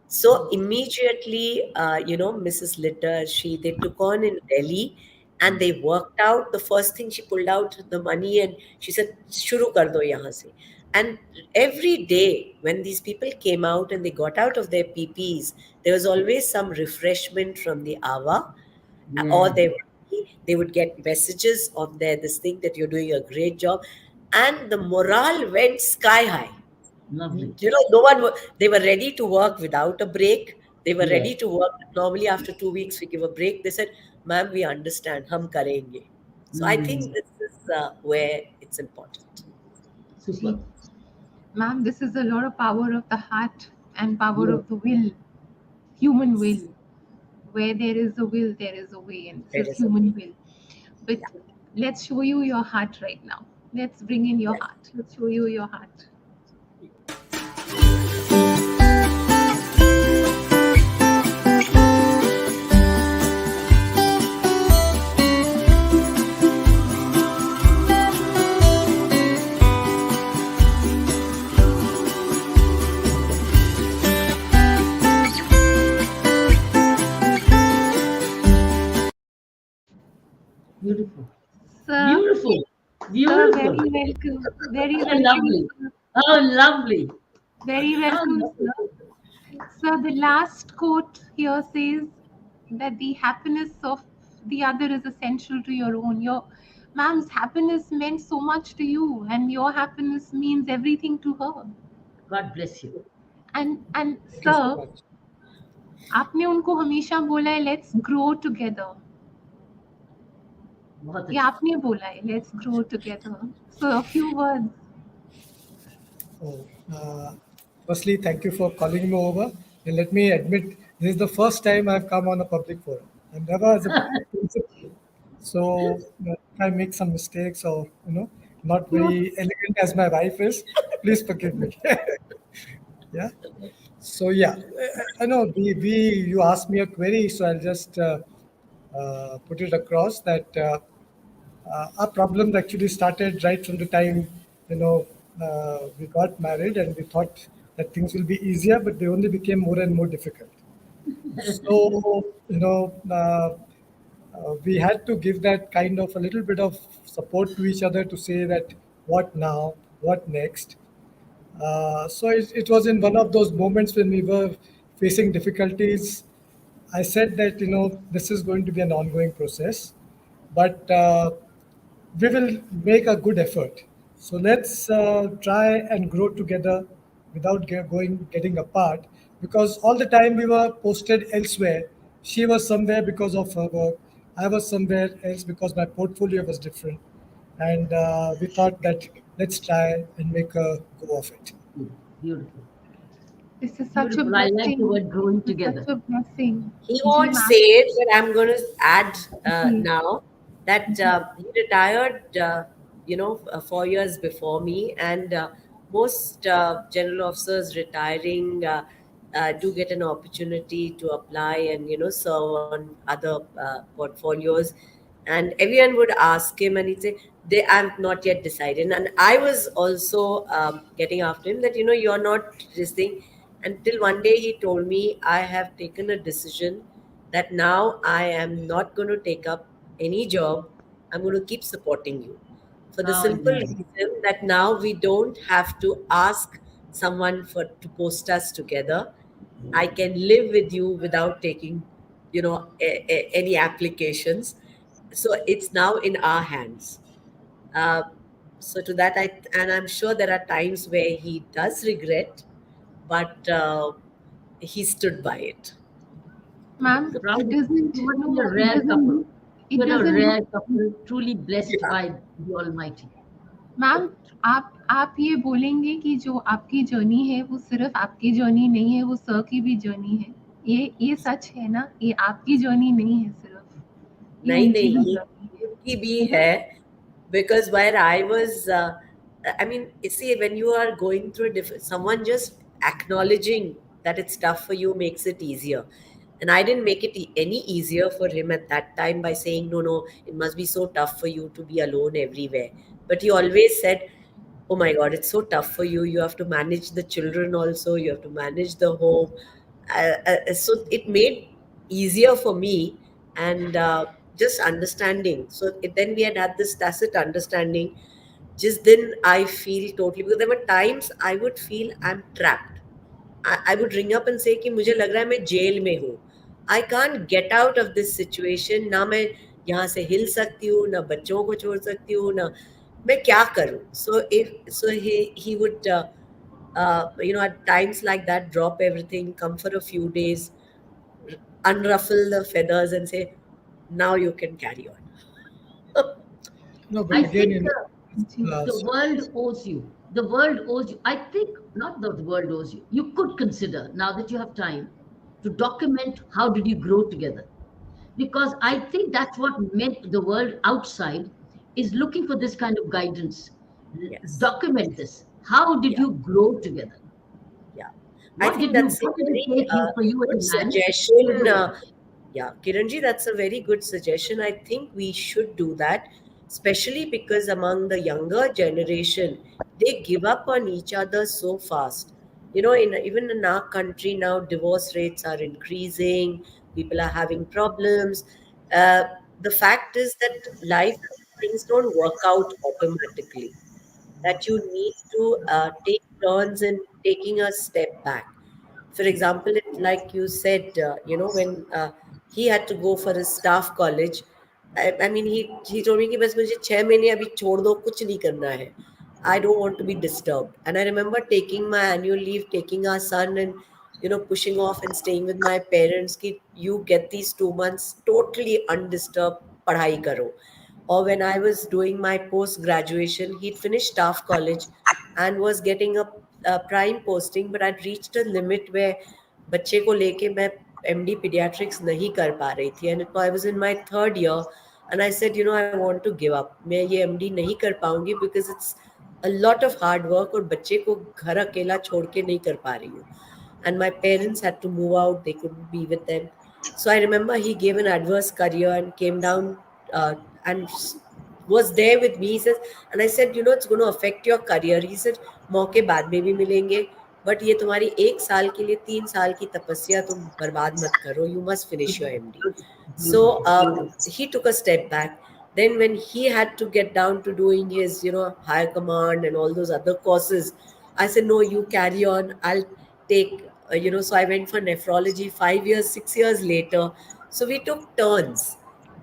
So immediately, Mrs. Litter, they took on in Delhi, and they worked out. The first thing, she pulled out the money and she said, "Shuru kar do yahan se." And every day when these people came out and they got out of their PPs, there was always some refreshment from the AWA, or Yeah, they would get messages on their this thing that you're doing a great job, and the morale went sky high. lovely. No one, they were ready to work without a break. They were Yeah. ready to work. Normally, after 2 weeks, we give a break. They said, "Ma'am, we understand. Hum karenge." So I think Mm, this is where it's important. super. See, ma'am, this is a lot of power of the heart and power Yeah. of the will, human Yes, will. Where there is a will, there is a way, and this there is is a human way. will. But Yeah. let's show you your heart right now. Let's bring in your Yes. heart. Let's show you your heart. Beautiful. Sir, Beautiful. sir, Beautiful. very welcome. Very Oh, welcome, lovely. sir. Oh, lovely. Very How welcome, sir. lovely. Sir, the last quote here says that the happiness of the other is essential to your own. Your ma'am's happiness meant so much to you, and your happiness means everything to her. God bless you. And Thank you so sir, much. आपने उनको हमेशा बोला है let's grow together. बहुत ये अच्छा. आपने बोला है let's grow together. So a few words. So, firstly, thank you for calling me over. And let me admit, this is the first time I've come on a public forum. And never as a principal. So, if I make some mistakes or, not No, very elegant as my wife is, please forgive me. Yeah. So, yeah, I know you asked me a query, so I'll just put it across that our problems actually started right from the time you know we got married, and we thought that things will be easier, but they only became more and more difficult. So we had to give that kind of a little bit of support to each other to say that what now, what next. So it was in one of those moments when we were facing difficulties. I said that this is going to be an ongoing process, but we will make a good effort. So let's try and grow together without getting apart. Because all the time we were posted elsewhere. She was somewhere because of her work. I was somewhere else because my portfolio was different. And we thought that let's try and make a go of it. Beautiful. this is such a Beautiful. I like the blessing. word growing This is together. such a blessing. He जी won't say ma'am. it, but I'm going to add जी now that he retired, 4 years before me, and most general officers retiring do get an opportunity to apply and serve on other portfolios, and everyone would ask him and he'd say they I'm not yet decided. And I was also getting after him that you're not this thing, until one day he told me, I have taken a decision that now I am not going to take up any job. I'm going to keep supporting you, for the Oh, simple nice. reason that now we don't have to ask someone for to post us together. I can live with you without taking any applications. So it's now in our hands. uh, so to that, and I'm sure there are times where he does regret, but he stood by it. Ma'am, Proud it of you. doesn't, You must be no, a it rare couple. doesn't, it You're a doesn't look, rare couple, truly blessed Yeah. by the Almighty. Ma'am आप ये बोलेंगे कि जो आपकी journey है वो सिर्फ आपकी जर्नी नहीं है, वो सर की भी जर्नी है। ये सच है ना? ये आपकी जर्नी नहीं है सिर्फ, ये नहीं उनकी नहीं, भी ये जर्नी उनकी भी है ना? है. Because where I was, I mean, you see, when you are going through a different, someone just acknowledging that it's tough for you makes it easier. And I didn't make it any easier for him at that time by saying, no, no, it must be so tough for you to be alone everywhere. But he always said, oh my God, it's so tough for you. You have to manage the children also, you have to manage the home. So it made easier for me, and just understanding. So then we had this tacit understanding. Just then I feel totally, because there were times I would feel I'm trapped. I would ring up and say कि मुझे लग रहा है मैं jail में हूँ. I can't get out of this situation. ना मैं यहाँ से हिल सकती हूँ, ना बच्चों को छोड़ सकती हूँ, ना मैं क्या करूँ. So he would at times like that drop everything, come for a few days, unruffle the feathers, and say, now you can carry on. No, but I again, think ji, the world owes you. The world owes you. I think not that the world owes you. You could consider, now that you have time, to document how did you grow together. Because I think that's what meant the world outside is looking for this kind of guidance. Yes. Document this. How did Yeah. you grow together? Yeah. I What think did you? that's a What did it very take you for you as good a man to suggestion. grow? Yeah, Kiranji, that's a very good suggestion. I think we should do that, especially because among the younger generation, they give up on each other so fast. Even in our country now, divorce rates are increasing, people are having problems. Uh, the fact is that life, things don't work out automatically, that you need to take turns in taking a step back. For example, like you said, when he had to go for his staff college, I mean, he told me कि बस मुझे 6 महीने अभी छोड़ दो, कुछ नहीं करना है. I don't want to be disturbed. And I remember taking my annual leave, taking our son, and pushing off and staying with my parents. कि you get these 2 months totally undisturbed, पढ़ाई करो. Or when I was doing my post graduation, he'd finished staff college and was getting a prime posting, but I'd reached a limit where बच्चे को लेके मैं MD pediatrics नहीं कर पा रही थी, and I was in my third year, and I said, I want to give up. मैं ये MD नहीं कर पाऊंगी because it's a lot of hard work, और बच्चे को घर अकेला छोड़ के नहीं कर पा रही हूँ. And my parents had to move out, they couldn't be with them. So I remember he gave an adverse career and came down, and was there with me. He says, and I said, it's going to affect your career. He said, मौके बाद में भी मिलेंगे, but ये तुम्हारी 1 साल के लिए 3 साल की तपस्या तुम बर्बाद मत करो. You must finish your MD. So he took a step back. Then when he had to get down to doing his higher command and all those other courses, I said, no, you carry on, I'll take so I went for nephrology 5 years, 6 years later. So we took turns.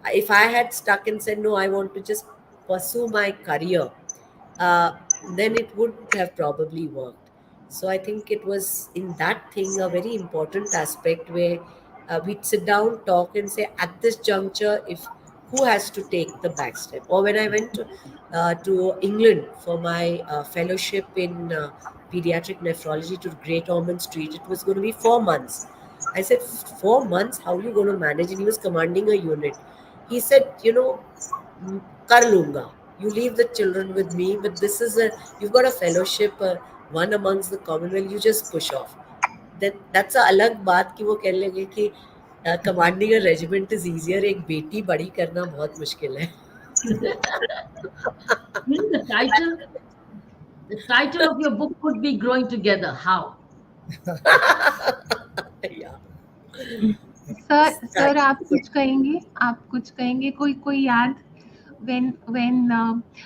If I had stuck and said, no, I want to just pursue my career, uh, then it wouldn't have probably worked. So I think it was in that thing a very important aspect where we'd sit down, talk, and say, at this juncture, if who has to take the back step. Or when I went to England for my fellowship in pediatric nephrology to Great Ormond Street, it was going to be 4 months. I said, 4 months, how are you going to manage? And he was commanding a unit. He said, कर लूंगा. You leave the children with me, but this is you've got a fellowship, one amongst the Commonwealth, you just push off. Then that's a अलग बात कि वो कहने लगे कि commanding a regiment is easier. एक बेटी बड़ी करना बहुत मुश्किल है. In the title of your book could be Growing Together. How? Yeah. Sir आप कुछ कहेंगे कोई याद when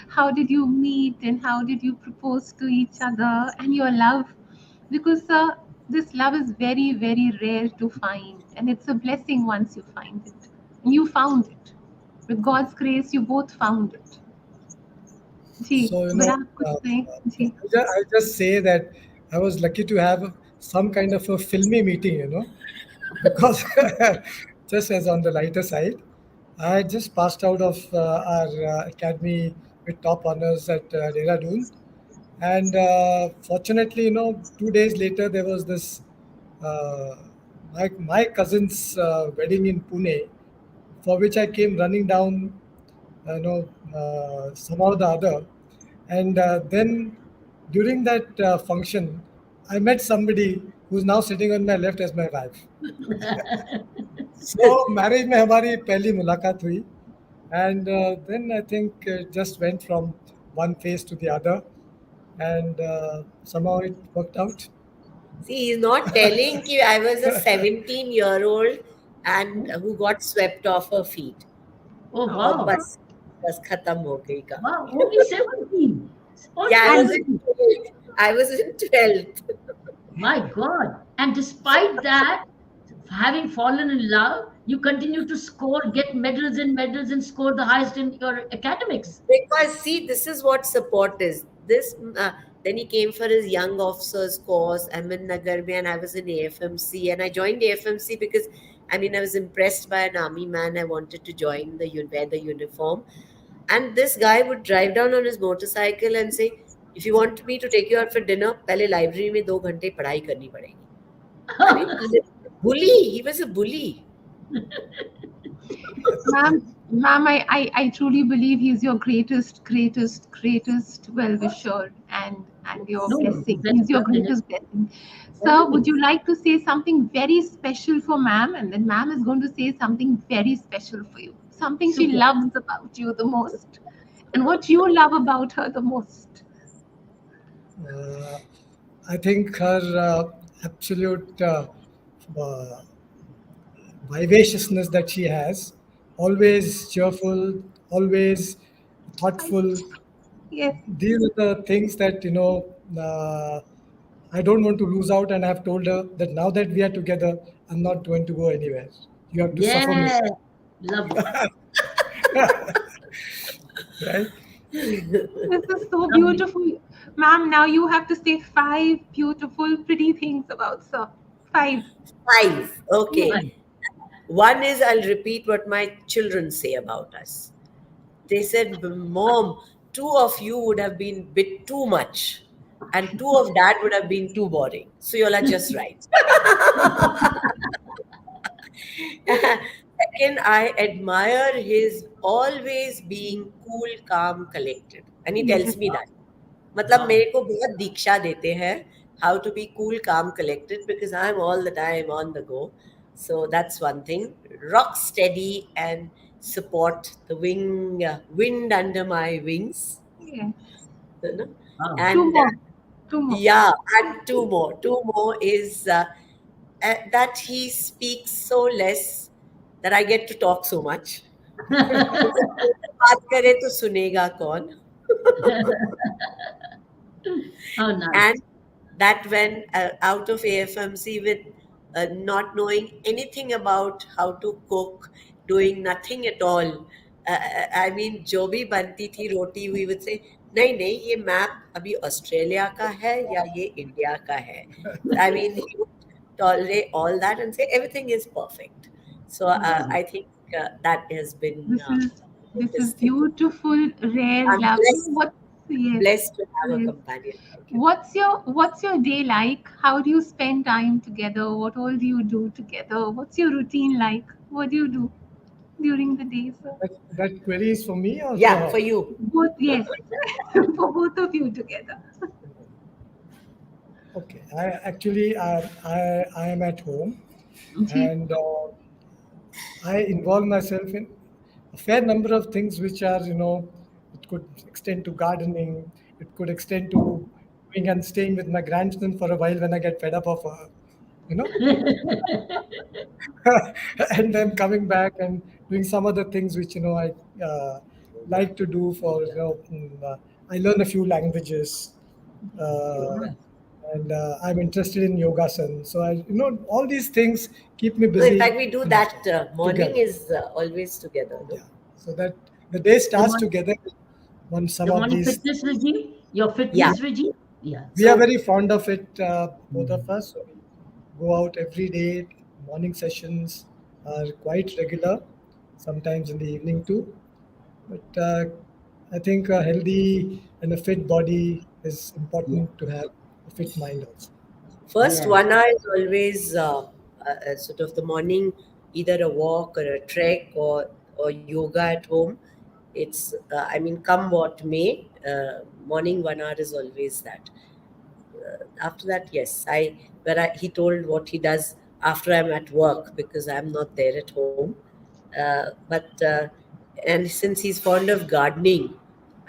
how did you meet and how did you propose to each other and your love, because this love is very very rare to find, and it's a blessing once you find it, and you found it with God's grace, you both found it. Ji So, बड़ा आप कुछ कहें जी. I just say that I was lucky to have some kind of a filmy meeting, because just as on the lighter side, I had just passed out of our academy with top honors at Dehradun. And fortunately, 2 days later, there was this uh, my cousin's wedding in Pune, for which I came running down, somehow or the other. And then during that function, I met somebody who's now sitting on my left as my wife. So marriage में हमारी पहली मुलाकात हुई, and then I think it just went from one phase to the other, and somehow it worked out. See, he's not telling कि I was a 17-year-old and who got swept off her feet. Oh, और wow. बस खत्म हो गई कहानी. Wow, only 17. Only Yeah, 17. I was in 12th. My God. And despite that, having fallen in love, you continue to score, get medals and score the highest in your academics. Because see, this is what support is. Then he came for his young officers course. I'm in Nagarbe and I was in AFMC, and I joined AFMC because I was impressed by an army man. I wanted to join wear the uniform, and this guy would drive down on his motorcycle and say, "If you want me to take you out for dinner, पहले library में 2 घंटे पढ़ाई करनी पड़ेगी." I mean, bully. He was a bully. Ma'am, I truly believe he's your greatest well-wisher and your No, blessing. that's He's your not in it. greatest blessing. Sir, would you like to say something very special for ma'am? And then ma'am is going to say something very special for you. Something she Super. loves about you the most. And what you love about her the most. Uh, I think her absolute uh, vivaciousness that she has, always cheerful, always thoughtful. Yes. These are the things that I don't want to lose out, and I've told her that now that we are together, I'm not going to go anywhere. You have to suffer me, Yeah. Lovely. right? This is so beautiful. Ma'am, now you have to say 5 beautiful, pretty things about sir. 5. 5. Okay. Fine. One is I'll repeat what my children say about us. They said, Mom, 2 of you would have been bit too much, and 2 of Dad would have been too boring. So you all are just right. Second, I admire his always being cool, calm, collected. And he tells me that. मतलब मेरे को बहुत दीक्षा देते हैं how to be cool, calm, collected, because I'm all the time on the go. So that's one thing. Rock steady and support the wind under my wings. Yeah. You know? Wow. And 2 more. 2 more. yeah, and 2 more. 2 more is that he speaks so less that I get to talk so much. बात करे तो सुनेगा कौन? Oh, nice. And that when out of AFMC with not knowing anything about how to cook, doing nothing at all. जो भी बनती थी रोटी, we would say, नहीं नहीं ये मैप अभी ऑस्ट्रेलिया का है या ये इंडिया का है. He would tolerate all that and say everything is perfect. So I think that has been This is thing. beautiful, rare I'm love. blessed. Yes. Blessed to have a Yes. companion like you. What's your day like? How do you spend time together? What all do you do together? What's your routine like? What do you do during the day, sir? That query is for me or Yeah, her? for you. Both, yes. For both of you together. Okay, I actually I am at home, जी and I involve myself in a fair number of things which are, it could extend to gardening, it could extend to going and staying with my grandson for a while when I get fed up of, you know, and then coming back and doing some other things which, I like to do for, I learn a few languages. Uh, Yeah. and I'm interested in yogasan. So all these things keep me No, in busy fact, we do enough that. Morning together. is always together, no? Yeah. So that the day The starts morning, together on some the of morning these. fitness regime, your Yeah. fitness regime. Yeah. We are So very fond of it, both of us. So we go out every day. Morning sessions are quite regular, sometimes in the evening too. But I think a healthy and a fit body is Yeah. important to have a fit mind also. first Yes. 1 hour is always sort of the morning, either a walk or a trek or yoga at home. It's I mean, come what may, morning 1 hour is always that. After that, yes, he told what he does after I'm at work because I'm not there at home. But and since he's fond of gardening,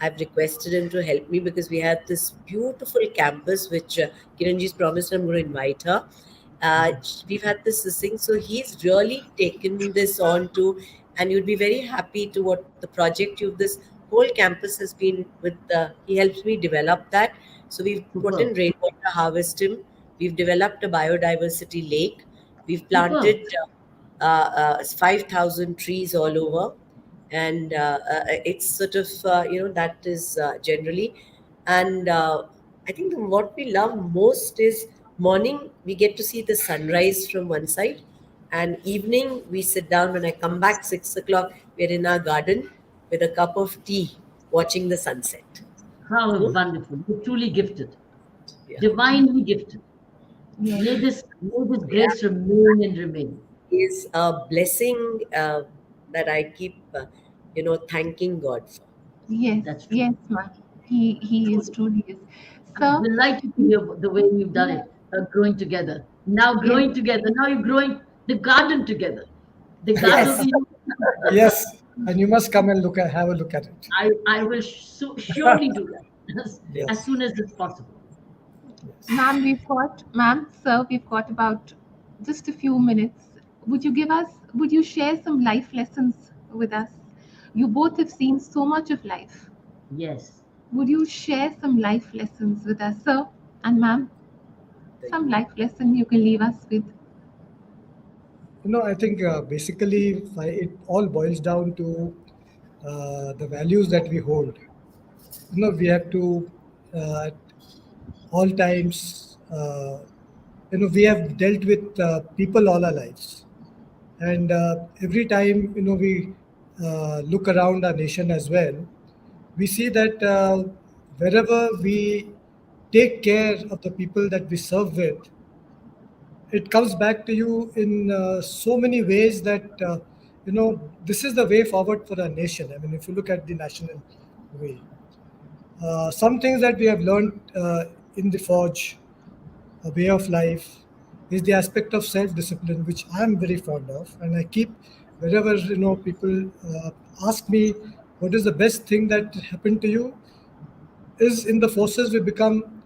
I've requested him to help me because we have this beautiful campus which Kiranji's promised I'm going to invite her. We've had this thing, so he's really taken this on to, and you'd be very happy to what the project you this whole campus has been with. He helps me develop that. So we've put in Super. rainwater harvesting. We've developed a biodiversity lake. We've Super. planted 5,000 trees all over, and it's sort of that is generally. And I think what we love most is morning we get to see the sunrise from one side, and evening we sit down. When I come back 6 o'clock, we're in our garden with a cup of tea watching the sunset. How So wonderful. You're truly gifted. yeah, Divinely gifted. yes May this yeah, grace remain and remain. is a blessing that I keep thanking God for. yes That's true. yes ma'am he is Truly. truly is I'm sir delighted to hear the way you've done it, growing together. Now yes growing together. Now you're growing the garden together. The garden, Yes. you Yes, and you must come and have a look at it. I will surely do that as Yes, soon as it's possible. yes. ma'am ma'am sir we've got about just a few minutes. Would you share some life lessons with us? You both have seen so much of life. Yes. Would you share some life lessons with us, sir and ma'am? Some life lesson you can leave us with. I think basically it all boils down to the values that we hold. We have to, at all times, we have dealt with people all our lives. And every time, we look around our nation as well, we see that wherever we take care of the people that we serve with, it comes back to you in so many ways that this is the way forward for our nation. I mean, if you look at the national way, some things that we have learned in the forge, a way of life, is the aspect of self-discipline, which I am very fond of, and I keep wherever people ask me what is the best thing that happened to you, is in the forces we become,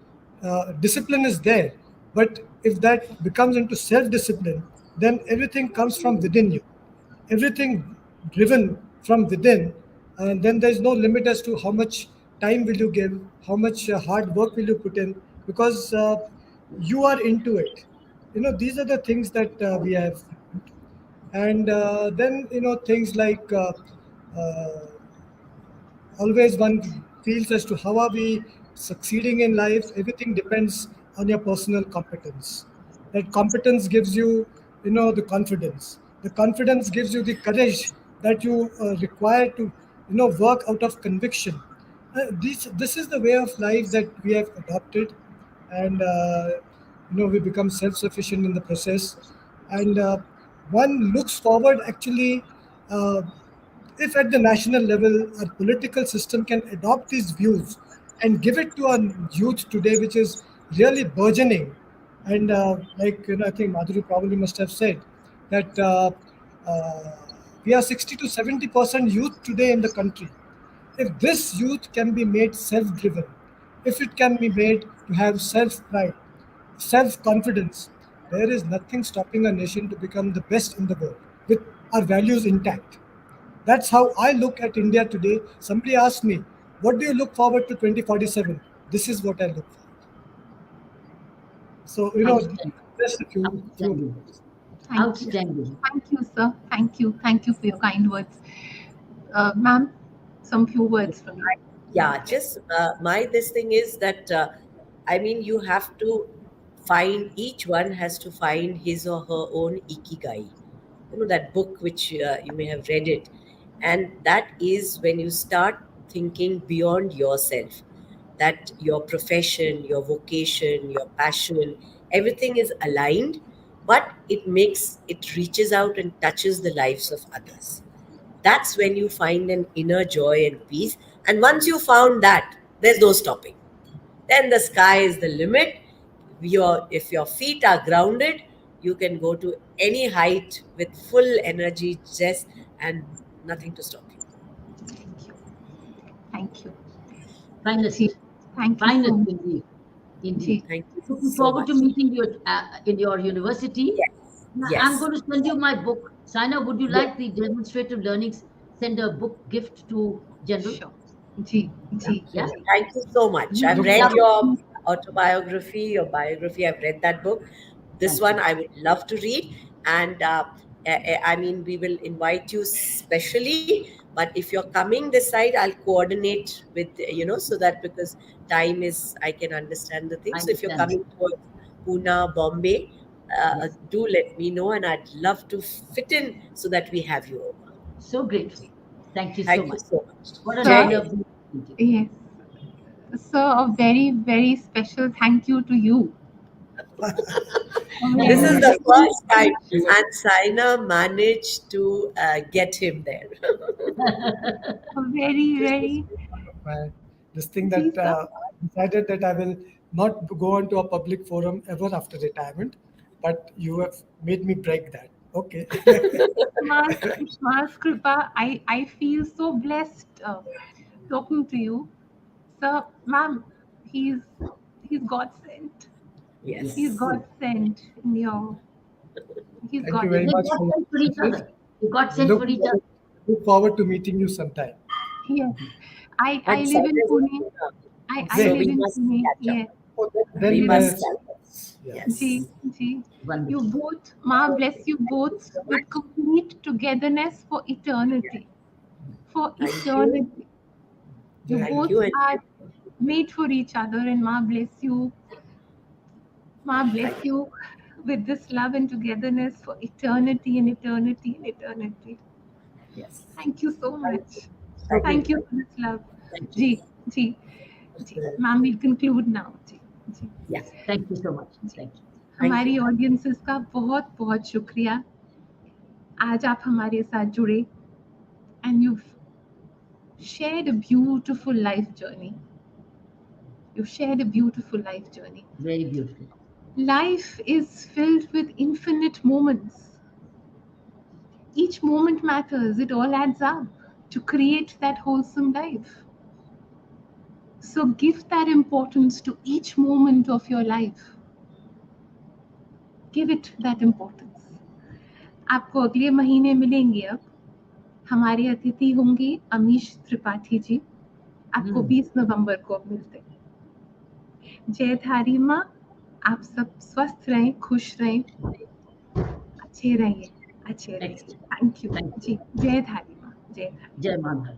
discipline is there, but if that becomes into self-discipline, then everything comes from within you, everything driven from within, and then there's no limit as to how much time will you give, how much hard work will you put in, because you are into it. These are the things that we have. And then things like, uh, always one feels as to how are we succeeding in life. Everything depends on your personal competence. That competence gives you, the confidence. The confidence gives you the courage that you require to, work out of conviction. This is the way of life that we have adopted, and we become self-sufficient in the process. And one looks forward actually, uh, if at the national level our political system can adopt these views and give it to our youth today, which is really burgeoning. And I think Madhuri probably must have said that uh, we are 60 to 70% youth today in the country. If this youth can be made self-driven, if it can be made to have self-pride, self-confidence, there is nothing stopping a nation to become the best in the world with our values intact. That's how I look at India today. Somebody asked me, what do you look forward to 2047? This is what I look for. So, Outstanding. just a few Outstanding. words. Thank you. Outstanding. Thank you, sir. Thank you. Thank you for your kind words. Ma'am, some few words from you. Yeah, just my this thing is that I mean, you have to find, each one has to find his or her own ikigai. You know, that book which you may have read it, and that is when you start thinking beyond yourself, that your profession, your vocation, your passion, everything is aligned, but it reaches out and touches the lives of others. That's when you find an inner joy and peace. And once you found that, there's no stopping. Then the sky is the limit. If your feet are grounded, you can go to any height with full energy, zest, and nothing to stop you. Thank you. Thank you. Finest. Ji, thank you so Finest much. indeed. Indeed. Ji, Thank you Looking so forward much. to meeting you in your university. Yes, I'm yes. going to send you my book. Saina, would you Good. like the Demonstrative Learnings send a book gift to General? sure. Ji, Yeah, ji, Yeah? sure. ji. Thank you so much. You I've would read love it. your autobiography, your biography. I've read that book. This Thank one you. I would love to read. And I mean, we will invite you specially. But if you're coming this side, I'll coordinate with, so that because time is, I can understand the thing. I So if you're understand. coming towards Pune, Bombay, Yes. do let me know. And I'd love to fit in so that we have you over. So grateful. Thank you so Thank you much. so much. What an Sir, honor Jai. being with you. yes. Sir, a very, very special thank you to you. A This very, is Hind. the very first time, and Saina managed to get him there. a very, This was very, one of my this thing ji, that sir. I decided that I will not go on to a public forum ever after retirement, but you have made me break that. Okay. Ishmael's Kripa, I feel so blessed talking to you. Sir, ma'am, he's he's God sent. He's Yes. Yes. God sent in your he's Thank you God very They sent. much got for your sent for each message. other. They got We sent for each other. look forward to meeting you sometime. Yes. I And live Saina in is in Pune. Pune. I So Great. live we in must Pune. catch up. Yes. Oh, We then, must catch up. yeah. Ji, Yes. ji. You Wonderful. both, Ma bless you both with complete togetherness for eternity. For Thank you. eternity. You Jai Thank Hind. both you. And are made for each other, and Ma bless you. Ma thank bless you with this love and togetherness for eternity and eternity and eternity. Yes. Thank you so Thank you. much. So Thank you. Thank great. you for this love. Thank you. Ji, ji, ji. Ma'am, we'll conclude now. जी, जी, Yeah. Thank you so much. जी. Thank you. Thank you. हमारी audiences का बहुत बहुत शुक्रिया आज आप हमारे साथ जुड़े and you've shared a beautiful life journey. You've shared a beautiful life journey. Very beautiful. Life is filled with infinite moments. Each moment matters. It all adds up to create that wholesome life. So give that importance to each moment of your life. Give it that importance. आपको अगले महीने मिलेंगे अब हमारे अतिथि होंगे अमीश त्रिपाठी जी आपको 20 नवंबर को अब मिलते हैं जय धारी माँ आप सब स्वस्थ रहें खुश रहें अच्छे रहिए Excellent. Thank you Thank you. जी जय धारी माँ जय धारी Jai Madhuri.